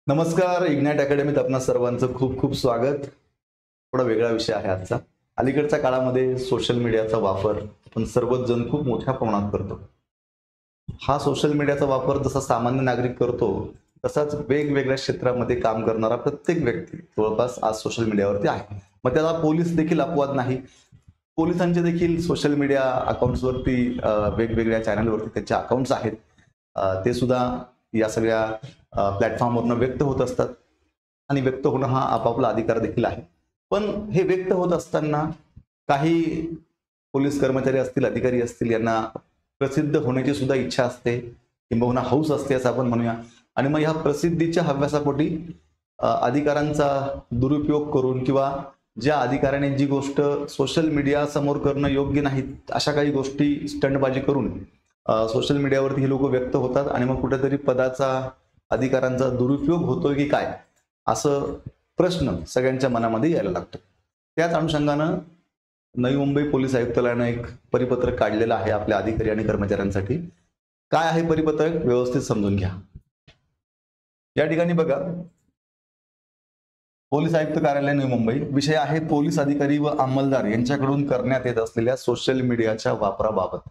नमस्कार. इग्नाइट अकॅडमीत आपणा सर्वांचं खूप खूप स्वागत. थोडा वेगळा विषय आहे आजचा. अलीकडच्या काळामध्ये सोशल मीडियाचा वापर आपण सर्वच जण खूप मोठ्या प्रमाणात करतो. हा सोशल मीडियाचा वापर जसा सामान्य नागरिक करतो तसाच वेगवेगळ्या क्षेत्रामध्ये काम करणारा प्रत्येक व्यक्ती जवळपास आज सोशल मीडियावरती आहे. मग त्याला पोलीस देखील अपवाद नाही. पोलिसांचे देखील सोशल मीडिया अकाउंट्सवरती वेगवेगळ्या चॅनलवरती त्यांचे अकाउंट्स आहेत. ते सुद्धा या सगळ्या प्लॅटफॉर्मवरनं व्यक्त होत असतात आणि व्यक्त होणं हा आपापला अधिकार देखील आहे. पण हे व्यक्त होत असताना काही पोलीस कर्मचारी असतील, अधिकारी असतील, यांना प्रसिद्ध होण्याची सुद्धा इच्छा असते किंबहुना हौस असते असं आपण म्हणूया. आणि मग ह्या प्रसिद्धीच्या हव्यासापोटी अधिकारांचा दुरुपयोग करून किंवा ज्या अधिकाऱ्याने जी गोष्ट सोशल मीडिया समोर करणं योग्य नाही अशा काही गोष्टी स्टंटबाजी करून सोशल मीडियावरती हे लोक व्यक्त होतात आणि मग कुठेतरी पदाचा, अधिकारांचा दुरुपयोग होतोय की काय असं प्रश्न सगळ्यांच्या मनामध्ये यायला लागतो. त्याच अनुषंगानं नवी मुंबई पोलीस आयुक्तालयानं एक परिपत्रक काढलेलं आहे आपल्या अधिकारी आणि कर्मचाऱ्यांसाठी. काय आहे परिपत्रक व्यवस्थित समजून घ्या. या ठिकाणी बघा, पोलीस आयुक्त कार्यालय नवी मुंबई, विषय आहे पोलीस अधिकारी व अंमलदार यांच्याकडून करण्यात येत असलेल्या सोशल मीडियाच्या वापराबाबत.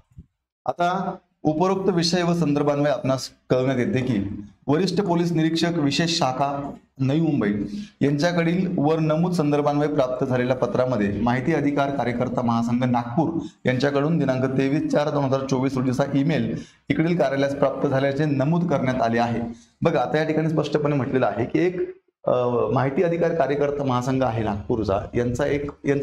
आता उपरोक्त विषय व संदर्भान्वये आपणास कळवण्यात येते की वरिष्ठ पोलीस निरीक्षक विशेष शाखा नवी मुंबई यांच्याकडील वर नमूद संदर्भान्वये प्राप्त झालेल्या पत्रामध्ये माहिती अधिकार कार्यकर्ता महासंघ नागपूर यांच्याकडून दिनांक 23/4/2024 रोजीचा ईमेल इकडील कार्यालयास प्राप्त झाल्याचे नमूद करण्यात आले आहे. बघा, आता या ठिकाणी स्पष्टपणे म्हटलेलं आहे की एक माहिती अधिकार कार्यकर्ता महासंघ आहे नागपूरचा, यांचं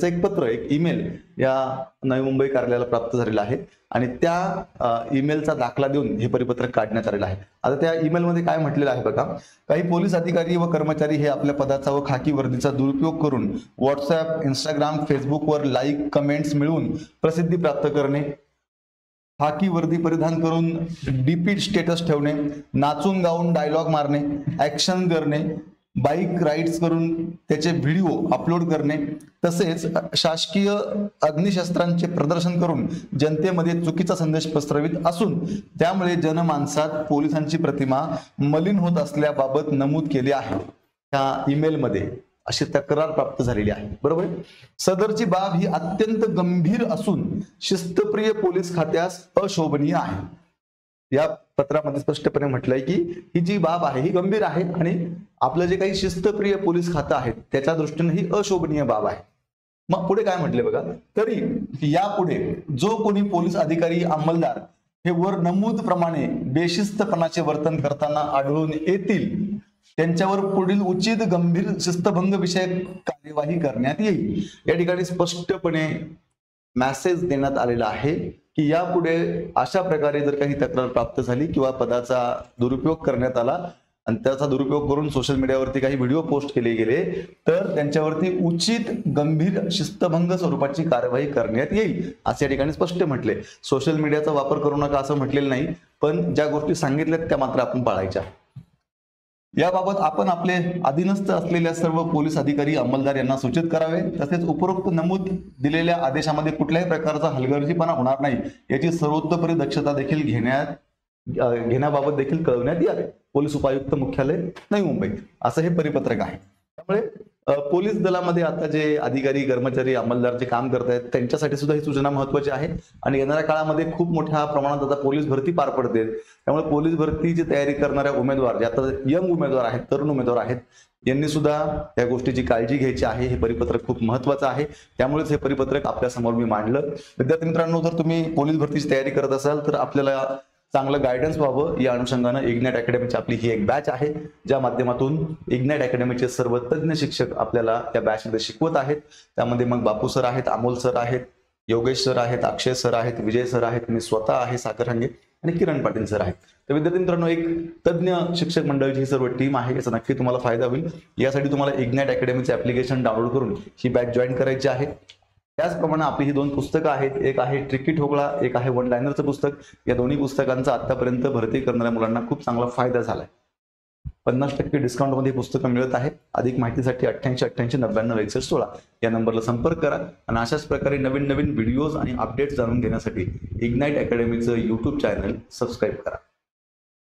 एक पत्र, एक ईमेल या नवी मुंबई कार्यालयाला प्राप्त झालेला आहे आणि त्या ईमेलचा दाखला देऊन हे परिपत्रक काढण्यात आलेलं आहे. आता त्या ईमेलमध्ये काय म्हटलेलं आहे बघा, काही पोलीस अधिकारी व कर्मचारी हे आपल्या पदाचा व खाकी वर्दीचा दुरुपयोग करून व्हॉट्सअप, इंस्टाग्राम, फेसबुकवर लाईक, कमेंट्स मिळवून प्रसिद्धी प्राप्त करणे, खाकी वर्दी परिधान करून डीपी स्टेटस ठेवणे, नाचून गाऊन डायलॉग मारणे, ऍक्शन करणे, बाईक राईड्स करून त्याचे व्हिडिओ अपलोड करणे, तसेच शासकीय अग्निशस्त्रांचे प्रदर्शन करून जनतेमध्ये चुकीचा संदेश पसरवित असून त्यामुळे जनमानसात पोलिसांची प्रतिमा मलिन होत असल्याबाबत नमूद केले आहे. त्या ईमेलमध्ये अशी तक्रार प्राप्त झालेली आहे. बरोबर. सदरची बाब ही अत्यंत गंभीर असून शिस्तप्रिय पोलीस खात्यास अशोभनीय आहे. या पत्रामध्ये स्पष्टपणे म्हटलंय की ही जी बाब आहे ही गंभीर आहे आणि आपलं जे काही शिस्तप्रिय पोलीस खातं आहे त्याच्या दृष्टीने ही अशोभनीय बाब आहे. मग पुढे काय म्हटले बघा, तरी यापुढे जो कोणी पोलीस अधिकारी, अंमलदार हे वर नमूद प्रमाणे बेशिस्तपणाचे वर्तन करताना आढळून येतील त्यांच्यावर पुढील उचित गंभीर शिस्तभंग विषयक कार्यवाही करण्यात येईल. या ठिकाणी स्पष्टपणे मेसेज देण्यात आलेला आहे की यापुढे अशा प्रकारे जर काही तक्रार प्राप्त झाली किंवा पदाचा दुरुपयोग करण्यात आला आणि त्याचा दुरुपयोग करून सोशल मीडियावरती काही व्हिडिओ पोस्ट केले गेले तर त्यांच्यावरती उचित गंभीर शिस्तभंग स्वरूपाची कार्यवाही करण्यात येईल असे या ठिकाणी स्पष्ट म्हटले. सोशल मीडियाचा वापर करू नका असं म्हटलेलं नाही, पण ज्या गोष्टी सांगितल्यात त्या मात्र आपण पाळायच्या. याबाबत आपण आपले अधीनस्थ असलेल्या सर्व पोलीस अधिकारी, अंमलदार यांना सूचित करावे. तसेच उपरोक्त नमूद दिलेल्या आदेशामध्ये कुठल्याही प्रकारचा हलगर्जीपणा होणार नाही याची सर्वतोपरी दक्षता देखील घेण्याबाबत देखील कळवण्यात यावे. पोलीस उपायुक्त मुख्यालय नवी मुंबई असं हे परिपत्रक आहे. त्यामुळे पोलीस दलामध्ये आता जे अधिकारी, कर्मचारी, अंमलदार जे काम करत आहेत त्यांच्यासाठी सुद्धा ही सूचना महत्वाची आहे आणि येणाऱ्या काळामध्ये खूप मोठ्या प्रमाणात आता पोलीस भरती पार पडते. त्यामुळे पोलीस भरतीची तयारी करणाऱ्या उमेदवार, जे आता यंग उमेदवार आहेत, तरुण उमेदवार आहेत, यांनी सुद्धा या गोष्टीची काळजी घ्यायची आहे. हे परिपत्रक खूप महत्वाचं आहे, त्यामुळेच हे परिपत्रक आपल्या समोर मी मांडलं. विद्यार्थी मित्रांनो, जर तुम्ही पोलीस भरतीची तयारी करत असाल तर आपल्याला चांगलं गायडन्स व्हावं या अनुषंगानं इग्नाइट अकॅडमीची आपली ही एक बॅच आहे, ज्या माध्यमातून इग्नाइट अकॅडमीचे सर्व तज्ञ शिक्षक आपल्याला त्या बॅचमध्ये शिकवत आहेत. त्यामध्ये मग बापू सर आहेत, अमोल सर आहेत, योगेश सर आहेत, अक्षय सर आहेत, विजय सर आहेत, मी स्वतः आहे, सागर हंगे आणि किरण पाटील सर आहेत. तर विद्यार्थी मित्रांनो, एक तज्ञ शिक्षक मंडळाची ही सर्व टीम आहे, याचा नक्की तुम्हाला फायदा होईल. यासाठी तुम्हाला इग्नाइट अकॅडमीचे ऍप्लिकेशन डाउनलोड करून ही बॅच जॉईन करायची आहे. त्याचप्रमाणे आपली ही दोन पुस्तकं आहेत, एक आहे ट्रिकी ठोकळा, एक आहे वन लायनरचं पुस्तक. या दोन्ही पुस्तकांचा आतापर्यंत भरती करणाऱ्या मुलांना खूप चांगला फायदा झालाय. 50% डिस्काउंटमध्ये पुस्तकं मिळत आहे. अधिक माहितीसाठी 8888996116 या नंबरला संपर्क करा आणि अशाच प्रकारे नवीन नवीन व्हिडिओज आणि अपडेट्स जाणून घेण्यासाठी इग्नाइट अकॅडमीचं YouTube चॅनल सबस्क्राईब करा.